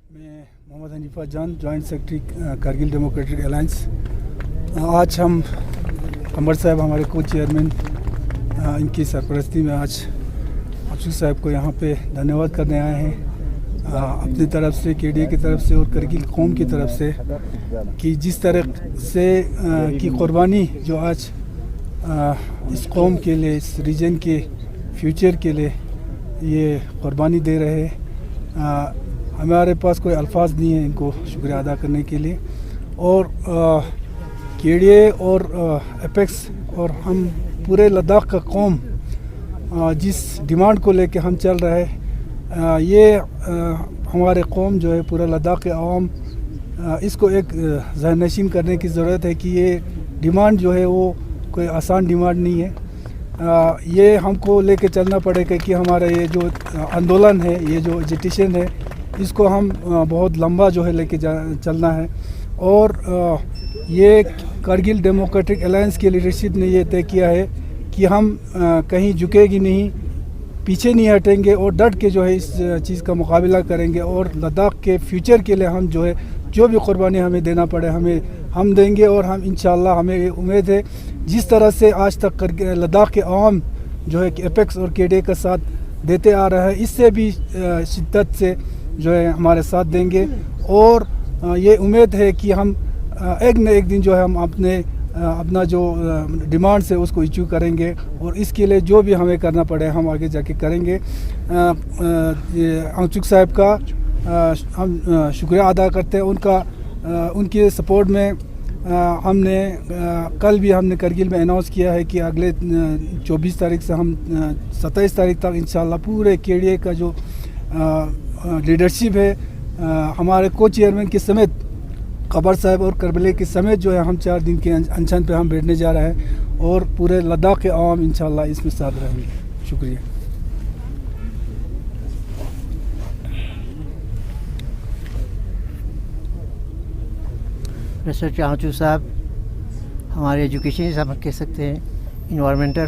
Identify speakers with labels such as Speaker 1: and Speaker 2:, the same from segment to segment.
Speaker 1: मैं मोहम्मद हनीफा जान, joint secretary Kargil democratic alliance. आज हम कमर साहब हमारे को चेयरमैन इनकी सरपरस्ती में आज अफसर साहब को यहाँ पे धन्यवाद करने आए हैं अपनी तरफ से, केडीए की तरफ से और करगिल कौम की तरफ से, कि जिस तरह से की कुर्बानी जो आज इस कौम के लिए, इस रीजन के फ्यूचर के लिए ये कुर्बानी दे रहे हैं। हमारे पास कोई अल्फाज नहीं है इनको शुक्रिया अदा करने के लिए। और केडीए और एपेक्स और हम पूरे लद्दाख का कौम जिस डिमांड को लेके हम चल रहे हैं, ये हमारे कौम जो है, पूरा लद्दाख के अवाम इसको एक ज़हन नशीन करने की ज़रूरत है कि ये डिमांड जो है वो कोई आसान डिमांड नहीं है। ये हमको लेके चलना पड़ेगा कि हमारा ये जो आंदोलन है, ये जो एजिटेशन है, इसको हम बहुत लंबा जो है लेके चलना है। और ये कारगिल डेमोक्रेटिक अलायंस की लीडरशिप ने ये तय किया है कि हम कहीं झुकेगी नहीं, पीछे नहीं हटेंगे और डट के जो है इस चीज़ का मुकाबला करेंगे। और लद्दाख के फ्यूचर के लिए हम जो है जो भी कुर्बानी हमें देना पड़े हम देंगे। और हम इंशाल्लाह, हमें ये उम्मीद है जिस तरह से आज तक लद्दाख के अवाम जो है एपेक्स और केडीए का साथ देते आ रहा है, इससे भी शिद्दत से जो है हमारे साथ देंगे। और ये उम्मीद है कि हम एक न एक दिन जो है हम अपना जो डिमांड से उसको इशू करेंगे और इसके लिए जो भी हमें करना पड़े हम आगे जाके करेंगे। अंशुक साहब का हम शुक्रिया अदा करते हैं। उनके सपोर्ट में कल भी हमने करगिल में अनाउंस किया है कि अगले 24 तारीख से हम 27 तारीख तक इंशाल्लाह पूरे केडीए का जो लीडरशिप है, हमारे को चेयरमैन के समेत, खबर साहब और करबले के समेत जो है हम 4 दिन के अनशन पे हम बैठने जा रहे हैं और पूरे लद्दाख के अवाम इंशाल्लाह इसमें साथ रहेंगे। शुक्रिया।
Speaker 2: रिसर्च आंचू साहब हमारे एजुकेशन से हम कह सकते हैं इन्वायरमेंटल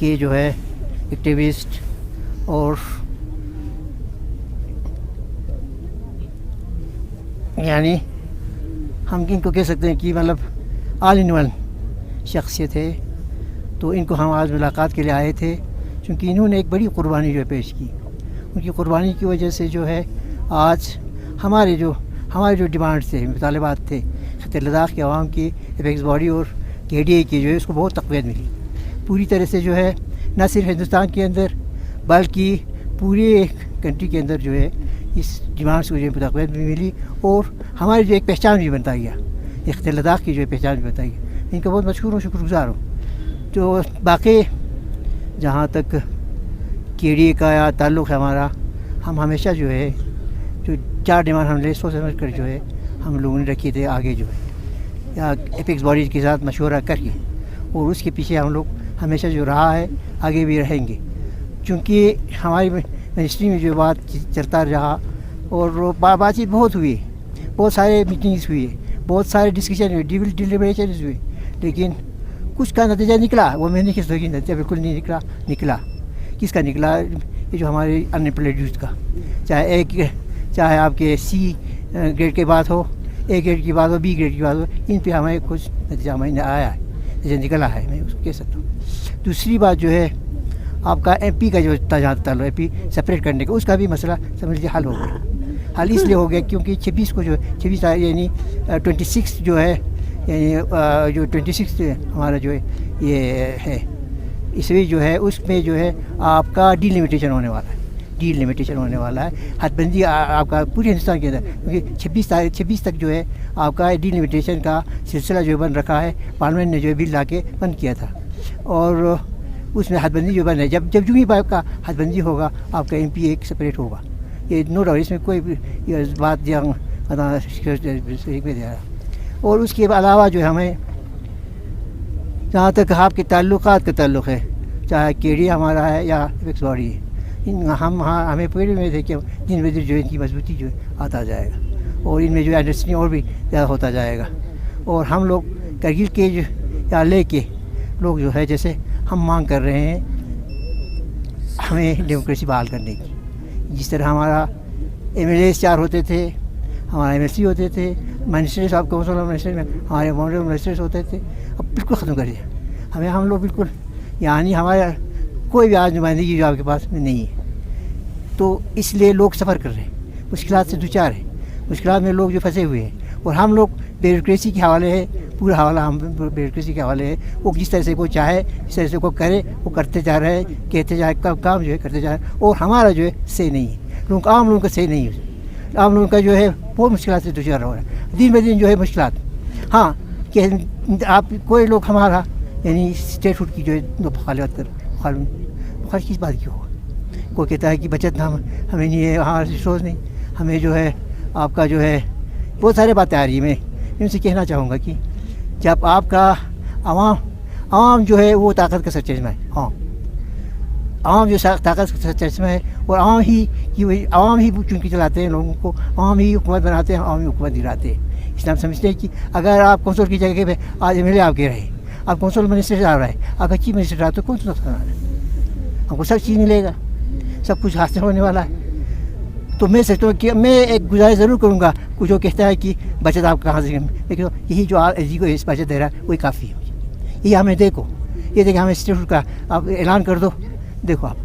Speaker 2: के जो है एक्टिविस्ट और यानी हम इनको कह सकते हैं कि मतलब ऑल इन वन शख्सियत है। तो इनको हम आज मुलाकात के लिए आए थे क्योंकि इन्होंने एक बड़ी कुर्बानी जो है पेश की। उनकी कुर्बानी की वजह से जो है आज हमारे जो डिमांड थे, मुतालबात थे, खित्ते लद्दाख के अवाम की, एपेक्स बॉडी और केडीए की जो है उसको बहुत तक़वीत मिली। पूरी तरह से जो है न सिर्फ हिंदुस्तान के अंदर बल्कि पूरे कंट्री के अंदर जो है इस डिमांड से मुझे तक़वीत भी मिली और हमारी जो एक पहचान भी बनता गया, खित्ते लद्दाख की जो है पहचान भी बनता गया। इनका बहुत मशहूर और शुक्रगुज़ार हूँ। तो बाकी जहाँ तक केडीए का या ताल्लुक़ है हमारा, हम हमेशा जो है जो 4 डिमांड हमने सोच समझ कर जो है हम लोगों ने रखी थे, आगे जो है या एपेक्स बॉडीज़ के साथ मशवरा करके, और उसके पीछे हम लोग हमेशा जो रहा है आगे भी रहेंगे। क्योंकि हमारी मिनिस्ट्री में जो बात चलता रहा और बातचीत बहुत हुई, बहुत सारे मीटिंग्स हुई, बहुत सारे डिस्कशन हुए, डिलिब्रेशन हुए, लेकिन कुछ का नतीजा निकला वो मैं नहीं कह सकती, नतीजा बिल्कुल नहीं निकला। किसका निकला? ये जो हमारे अनएम्प्लॉयड यूथ का, चाहे आपके सी ग्रेड के बात हो, ए ग्रेड की बात हो, बी ग्रेड की बात हो, इन पे हमें कुछ नतीजा हमें आया है, नतीजा निकला है, मैं उसको कह सकता हूँ। दूसरी बात जो है आपका एमपी का जो ताल्लुक, एमपी सेपरेट करने का, उसका भी मसला समझ लीजिए हल हो गया। हल इसलिए हो गया क्योंकि 26 को जो 26 यानी 26 जो है, यानी जो 26 हमारा जो है ये है इसमें जो है उसमें जो है आपका डिलिमिटेशन होने वाला है, हदबंदी आपका पूरे हिंदुस्तान के अंदर, क्योंकि 26 तक जो है आपका डिलिमिटेशन का सिलसिला जो बन रखा है। पार्लियामेंट ने जो है बिल ला के बंद किया था और उसमें हदबंदी जो बन है, जब जो भी आपका हदबंदी होगा आपका एमपी एक सेपरेट होगा, ये नो डाउट, इसमें कोई बात दे रहा। और उसके अलावा जो हमें जहाँ तक आपके ताल्लुकात का ताल्लुक़ है, चाहे केडीए हमारा है या एपेक्स बॉडी है, हमें पूरी उम्मीद है कि दिन ब दिन जो इनकी मजबूती जो है आता जाएगा और इनमें जो अंडरस्टैंडिंग और भी ज़्यादा होता जाएगा। और हम लोग करगिल के जो या ले के लोग जो है, जैसे हम मांग कर रहे हैं हमें डेमोक्रेसी बहाल करने की, जिस तरह हमारा MLA 4 होते थे, हमारे MLC होते थे, ministers of council of ministers में हमारे मॉडल मिनिस्टर्स होते थे। अब बिल्कुल ख़त्म कर दिया। हमें हम लोग बिल्कुल यानी हमारा कोई भी आज नुमाइंदगी जो आपके पास में नहीं है, तो इसलिए लोग सफ़र कर रहे हैं, मुश्किलात से दूचार है, मुश्किलात में लोग जो फंसे हुए हैं। और हम लोग ब्यूरोक्रेसी के हवाले है, पूरा हवाला हम ब्यूरोक्रेसी के हवाले है। वो जिस तरह से कोई चाहे जिस तरह से कोई करे वो करते जा रहे हैं, कहते जा रहे काम जो है करते जा रहे हैं। और हमारा जो है सही नहीं है, आम लोगों का सही नहीं है। आम लोगों का जो है बहुत मुश्किलात से दूचार हो रहा है, दिन ब दिन जो है मुश्किलात। हाँ कि आप कोई लोग हमारा यानी स्टेट फूड की जो है मुखालफत कर किस बात की होगा। कोई कहता है कि बचत हमें नहीं है, हाँ रिसोर्स नहीं हमें जो है, आपका जो है बहुत सारी बातें आ रही है। मैं इनसे कहना चाहूँगा कि जब आपका आवाम जो है वो ताकत का सच्चा चश्मा है। हाँ आवाम जो ताकत का सच्चा चश्मा है, और आवाम ही चुन के चलाते हैं लोगों को, आवाम ही हुकूमत बनाते हैं, आवाम ही हुकूमत दिलाते हैं। इसलिए हम समझते हैं कि अगर आप कौंसल की जगह पे आज MLA आपके रहे, आप कौंसल मिनिस्टर आ रहा है, अगर चीफ मिनिस्टर रहा तो कौन सा नुकसान है? हमको सब चीज़ मिलेगा, सब कुछ हासिल होने वाला है। तो मैं सोचता हूँ कि मैं एक गुजारिश ज़रूर करूँगा, कुछ जो कहता है कि बचत आप कहाँ से, लेकिन यही जो एलजी को इस बचत दे रहा है वही काफ़ी है। ये हमें देखो, ये देखिए हमें स्टेट का आप ऐलान कर दो, देखो आप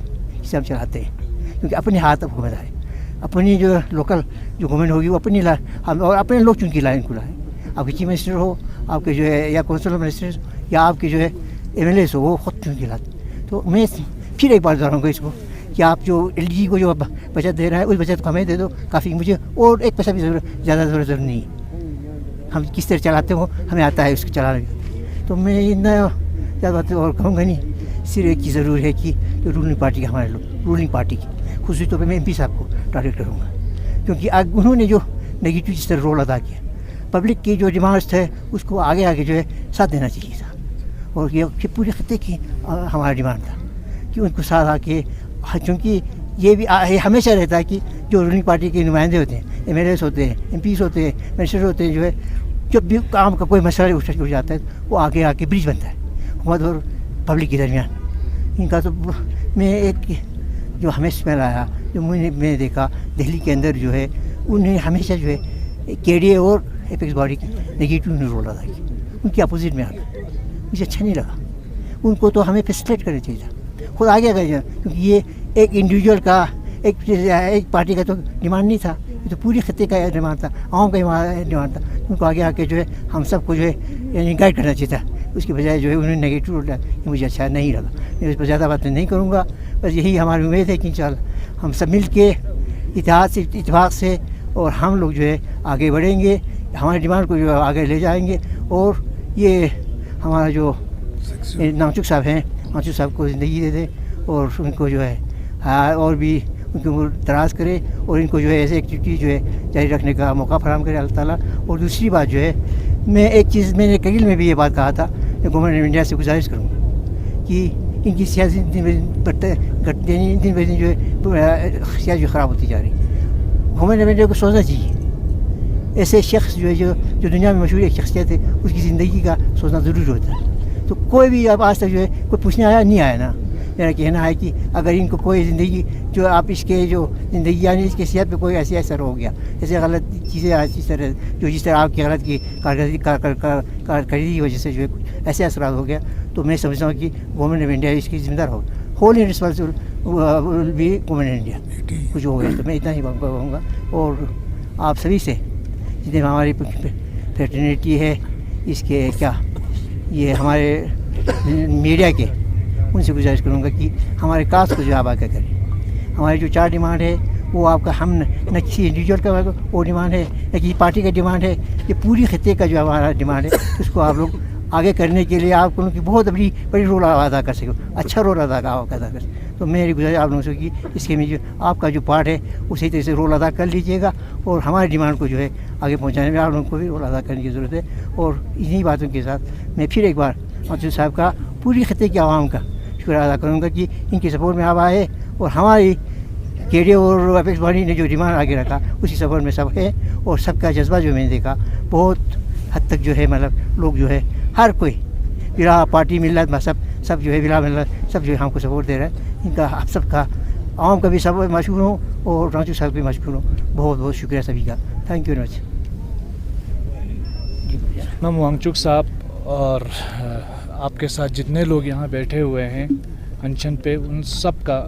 Speaker 2: इसे हम चलाते हैं, क्योंकि अपने हाथ अब हुकूमत है, अपनी जो लोकल जो गवर्नमेंट होगी वो अपनी हम और अपने लोग चुन के लाए इनको लाए। आपके चीफ मिनिस्टर हो, आपके जो है या काउंसिल मिनिस्टर या आपके जो है MLA हो, वो खुद चुन के लाते। तो मैं फिर एक बार दोहराऊँगा इसको कि आप जो LG को जो बचत दे रहा है उस बचत को हमें दे दो, काफ़ी। मुझे और एक पैसा भी ज़्यादा ज़रूरत नहीं है। हम किस तरह चलाते हो हमें आता है उसको चलाने। तो मैं इतना ज़्यादा बातें और कहूँगा नहीं, सिर्फ एक चीज़ ज़रूर है कि जो रूलिंग पार्टी के हमारे लोग रूलिंग पार्टी की खुशी तौर पर मैं MP साहब को टारगेट करूँगा, क्योंकि उन्होंने जो नेगेटिव जिस तरह रोल अदा किया, पब्लिक की जो डिमांड्स थे उसको आगे जो है साथ देना चाहिए था। और ये पूरे खत्ते की हमारा डिमांड था कि उनको साथ आके, क्योंकि ये भी हमेशा रहता है कि जो रूलिंग पार्टी के नुमाइंदे होते हैं, MLAs होते हैं, MPs होते हैं, मिनिस्टर होते हैं, जो है जब भी काम का कोई मसला उठ जाता है वो आगे ब्रिज बनता है हुकूमत और पब्लिक के दरमियान। इनका तो मैं एक जो हमें स्मेल आया, जो मैंने देखा दिल्ली के अंदर जो है, उन्हें हमेशा जो है KDA और एपेक्स बॉडी की नेगेटिव रोल अदा किया, उनकी अपोजिट में आ गया, मुझे अच्छा नहीं लगा। उनको तो हमें फैसिलिटेट करना चाहिए था, खुद आगे गए, क्योंकि ये एक इंडिविजुअल का एक पार्टी का तो डिमांड नहीं था, ये तो पूरी खत्ते का डिमांड था, आवाम का डिमांड था। उनको आगे आके जो है हम सबको जो है यानी गाइड करना चाहिए था, उसकी बजाय जो है उन्होंने नेगेटिव रोल डाला, ये मुझे अच्छा नहीं लगा। मैं इस पर ज़्यादा बातें नहीं करूँगा, बस यही हमारी उम्मीद है कि इंशाअल्लाह हम सब मिल के इत्तेफाक से और हम लोग जो है आगे बढ़ेंगे, हमारी डिमांड को जो है आगे ले जाएंगे। और ये हमारा जो नामचुक साहब हैं, नामचुक साहब को ज़िंदगी दे दें और उनको जो है और भी उनकी उम्र दराज करे और इनको जो है ऐसे एक्टिविटी जो है जारी रखने का मौका फराहम करे अल्लाह ताला। और दूसरी बात जो है, मैं एक चीज़ मैंने करगिल में भी ये बात कहा था, मैं गवर्नमेंट ऑफ इंडिया से गुजारिश करूँगा कि इनकी सियासी दिन ब दिन जो है सियासत जो ख़राब होती जा रही, गवर्नमेंट ऑफ इंडिया को सोचना चाहिए। ऐसे शख्स जो है जो दुनिया में मशहूर एक शख्सियत है, उसकी ज़िंदगी का सोचना ज़रूरी होता है। तो कोई भी अब आज तक जो है कोई पूछने आया नहीं आया ना, मेरा कहना है कि अगर इनको कोई ज़िंदगी जो आप इसके जो ज़िंदगी यानी इसके सेहत पे कोई ऐसे असर हो गया, ऐसे गलत चीज़ें इस तरह जो जिस तरह आपकी गलत की कारकर्दगी की वजह से जो है ऐसे असर हो गया, तो मैं समझता हूँ कि गवर्नमेंट ऑफ इंडिया इसकी जिम्मेदार हो, होल इन रिस्पॉन्सिबल भी गवर्नमेंट ऑफ इंडिया कुछ हो गया। तो मैं इतना ही कहूँगा और आप सभी से जितने हमारी फ्रेटर्निटी है, इसके क्या ये हमारे मीडिया के, उनसे गुजारिश करूँगा कि हमारे कास्ट को जो आप आगे करें। हमारी जो 4 डिमांड है वो आपका हम न किसी इंडिविजुअल का वो डिमांड है न किसी पार्टी का डिमांड है, ये पूरी खत्ते का जो हमारा डिमांड है उसको आप लोग आगे करने के लिए आप लोगों की बहुत बड़ी रोल अदा कर सको, अच्छा रोल अदा कर सको। तो मेरी गुजारिश आप लोगों से कि इसके में जो आपका जो पार्ट है उसी तरह से रोल अदा कर लीजिएगा और हमारी डिमांड को जो है आगे पहुंचाने में आप लोगों को भी रोल अदा करने की ज़रूरत है। और इन्हीं बातों के साथ मैं फिर एक बार मंसूर साहब का पूरी खत्ते की आवाम का शुक्र अदा करूँगा कि इनके सपोर्ट में आप आए और हमारी KDA और एपेक्स बॉडी ने जो डिमांड आगे रखा उसी सपोर्ट में सब है। और सबका जज्बा जो मैंने देखा बहुत हद तक जो है मतलब लोग जो है हर कोई बिला पार्टी मिलत मसब सब जो है बिला मिलत सब जो है हमको सपोर्ट दे रहा है। इनका आप सबका आवाम का भी सब मशहूर हूँ और रांचू साहब भी मशहूर हूँ. बहुत बहुत शुक्रिया सभी का. Thank you very much.
Speaker 3: मैं वांगचुक साहब और आपके साथ जितने लोग यहाँ बैठे हुए हैं अनशन पे, उन सब का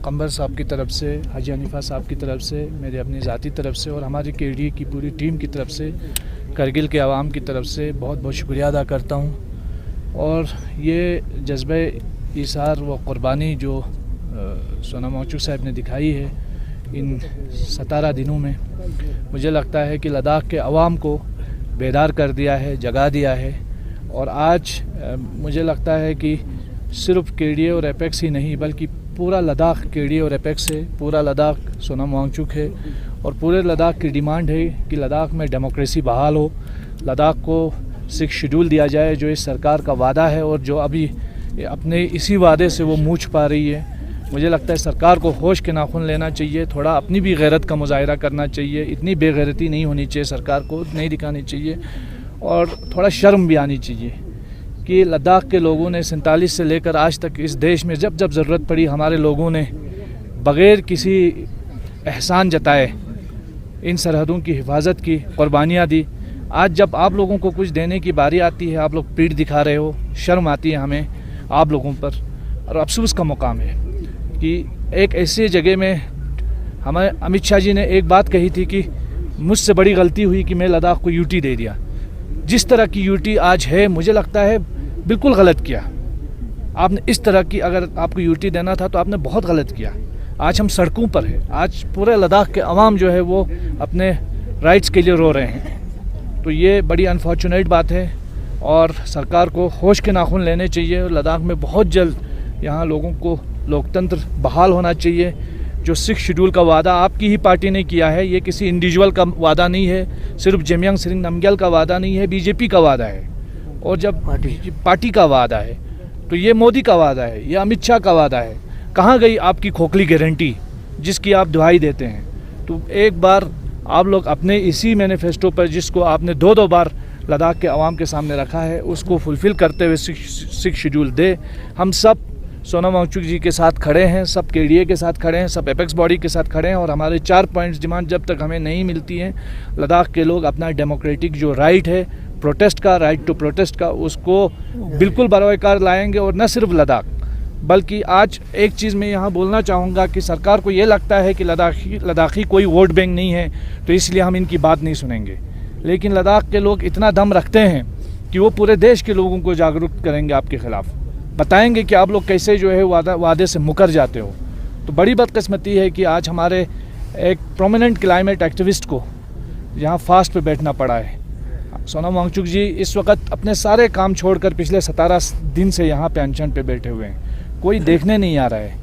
Speaker 3: कंबर साहब की तरफ से, हाजी हनीफा साहब की तरफ से, मेरे अपनी ज़ाती तरफ से और हमारी केडी की पूरी टीम की तरफ से, करगिल के आवाम की तरफ से बहुत बहुत शुक्रिया अदा करता हूँ. और ये जज्बे ईसार व क़ुरबानी जो सोनम वांगचुक साहब ने दिखाई है इन 17 दिनों में, मुझे लगता है कि लद्दाख के अवाम को बेदार कर दिया है, जगा दिया है. और आज मुझे लगता है कि सिर्फ केडीए और एपेक्स ही नहीं बल्कि पूरा लद्दाख केडीए और एपेक्स है, पूरा लद्दाख सोनम वांगचुक है. और पूरे लद्दाख की डिमांड है कि लद्दाख में डेमोक्रेसी बहाल हो, लद्दाख को 6 शेड्यूल दिया जाए जो इस सरकार का वादा है और जो अभी अपने इसी वादे से वो मूछ पा रही है. मुझे लगता है सरकार को होश के नाखून लेना चाहिए, थोड़ा अपनी भी गैरत का मुजाहिरा करना चाहिए. इतनी बेगैरती नहीं होनी चाहिए, सरकार को नहीं दिखानी चाहिए और थोड़ा शर्म भी आनी चाहिए कि लद्दाख के लोगों ने 47 से लेकर आज तक इस देश में जब जब ज़रूरत पड़ी हमारे लोगों ने बग़ैर किसी एहसान जताए इन सरहदों की हिफाजत की, क़ुरबानियाँ दी. आज जब आप लोगों को कुछ देने की बारी आती है, आप लोग पीठ दिखा रहे हो. शर्म आती है हमें आप लोगों पर. और अफसोस का मुकाम है कि एक ऐसी जगह में हमारे अमित शाह जी ने एक बात कही थी कि मुझसे बड़ी गलती हुई कि मैं लद्दाख को यूटी दे दिया. जिस तरह की यूटी आज है मुझे लगता है बिल्कुल गलत किया आपने. इस तरह की अगर आपको यूटी देना था तो आपने बहुत गलत किया. आज हम सड़कों पर हैं, आज पूरे लद्दाख के अवाम जो है वो अपने राइट्स के लिए रो रहे हैं. तो ये बड़ी अनफॉर्चुनेट बात है और सरकार को होश के नाखून लेने चाहिए. और लद्दाख में बहुत जल्द यहाँ लोगों को लोकतंत्र बहाल होना चाहिए. जो 6 शेड्यूल का वादा आपकी ही पार्टी ने किया है, ये किसी इंडिविजुअल का वादा नहीं है, सिर्फ जमयांग सेरिंग नामग्याल का वादा नहीं है, बीजेपी का वादा है. और जब पार्टी का वादा है तो ये मोदी का वादा है, ये अमित शाह का वादा है. कहाँ गई आपकी खोखली गारंटी जिसकी आप दुहाई देते हैं? तो एक बार आप लोग अपने इसी मैनिफेस्टो पर जिसको आपने 2-2 बार लद्दाख के अवाम के सामने रखा है उसको फुलफ़िल करते हुए 6 शेड्यूल दे. हम सब सोनम वांगचुक जी के साथ खड़े हैं, सब केडीए के साथ खड़े हैं, सब एपेक्स बॉडी के साथ खड़े हैं. और हमारे 4 पॉइंट्स डिमांड जब तक हमें नहीं मिलती हैं, लद्दाख के लोग अपना डेमोक्रेटिक जो राइट है प्रोटेस्ट का, राइट टू प्रोटेस्ट का, उसको बिल्कुल बरकरार लाएंगे. और न सिर्फ लद्दाख बल्कि आज एक चीज़ मैं यहाँ बोलना चाहूँगा कि सरकार को ये लगता है कि लद्दाखी कोई वोट बैंक नहीं है तो इसलिए हम इनकी बात नहीं सुनेंगे. लेकिन लद्दाख के लोग इतना दम रखते हैं कि वो पूरे देश के लोगों को जागरूक करेंगे आपके ख़िलाफ़, बताएंगे कि आप लोग कैसे जो है वादे से मुकर जाते हो. तो बड़ी बदकिस्मती है कि आज हमारे एक प्रोमिनेंट क्लाइमेट एक्टिविस्ट को यहाँ फास्ट पे बैठना पड़ा है. सोनम वांगचुक जी इस वक्त अपने सारे काम छोड़कर पिछले 17 दिन से यहाँ पे अनशन पे बैठे हुए हैं, कोई देखने नहीं आ रहा है.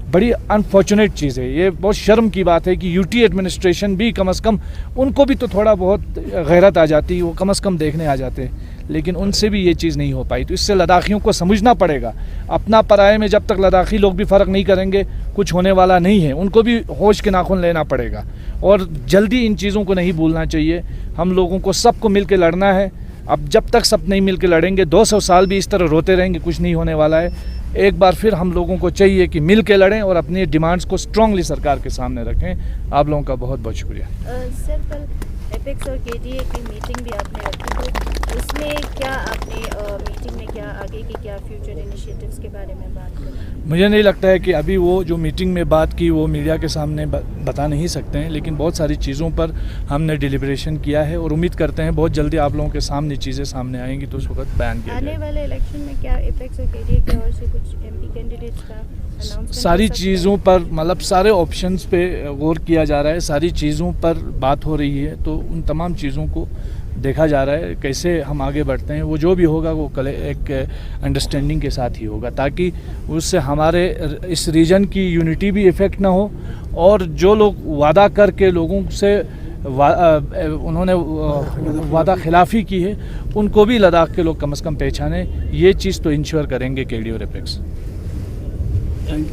Speaker 3: बड़ी अनफॉर्चुनेट चीज़ है, ये बहुत शर्म की बात है कि यूटी एडमिनिस्ट्रेशन भी कम से कम उनको भी तो थोड़ा बहुत गैरत आ जाती, वो कम से कम देखने आ जाते, लेकिन उनसे भी ये चीज़ नहीं हो पाई. तो इससे लद्दाखियों को समझना पड़ेगा, अपना पराये में जब तक लद्दाखी लोग भी फ़र्क नहीं करेंगे कुछ होने वाला नहीं है. उनको भी होश के नाखून लेना पड़ेगा और जल्दी इन चीज़ों को नहीं भूलना चाहिए. हम लोगों को सबको मिल के लड़ना है. अब जब तक सब नहीं मिल के लड़ेंगे 200 साल भी इस तरह रोते रहेंगे, कुछ नहीं होने वाला है. एक बार फिर हम लोगों को चाहिए कि मिल के लड़ें और अपनी डिमांड्स को स्ट्रांगली सरकार के सामने रखें. आप लोगों का बहुत बहुत शुक्रिया.
Speaker 4: सर, कल एपेक्स और केडीए की मीटिंग भी आपने रखी, तो उसमें क्या आपने मीटिंग में क्या आगे की क्या फ्यूचर इनिशिएटिव्स के बारे में बात करी?
Speaker 3: मुझे नहीं लगता है कि अभी वो जो मीटिंग में बात की वो मीडिया के सामने बता नहीं सकते हैं, लेकिन बहुत सारी चीज़ों पर हमने डिलिब्रेशन किया है और उम्मीद करते हैं बहुत जल्दी आप लोगों के सामने चीज़ें सामने आएंगी तो उस वक्त बयान किया
Speaker 4: आने वाले इलेक्शन में क्या एपेक्स और केडीए की ओर से कुछ एमपी कैंडिडेट्स का अनाउंसमेंट?
Speaker 3: सारी चीज़ों पर मतलब सारे ऑप्शंस पे गौर किया जा रहा है, सारी चीज़ों पर बात हो रही है. तो उन तमाम चीज़ों को देखा जा रहा है कैसे हम आगे बढ़ते हैं. वो जो भी होगा वो कल एक अंडरस्टैंडिंग के साथ ही होगा ताकि उससे हमारे इस रीजन की यूनिटी भी इफ़ेक्ट ना हो और जो लोग वादा करके लोगों से उन्होंने वादा खिलाफ़ी की है उनको भी लद्दाख के लोग कम से कम पहचाने. ये चीज़ तो इंश्योर करेंगे केडी और एपेक्स.
Speaker 1: थैंक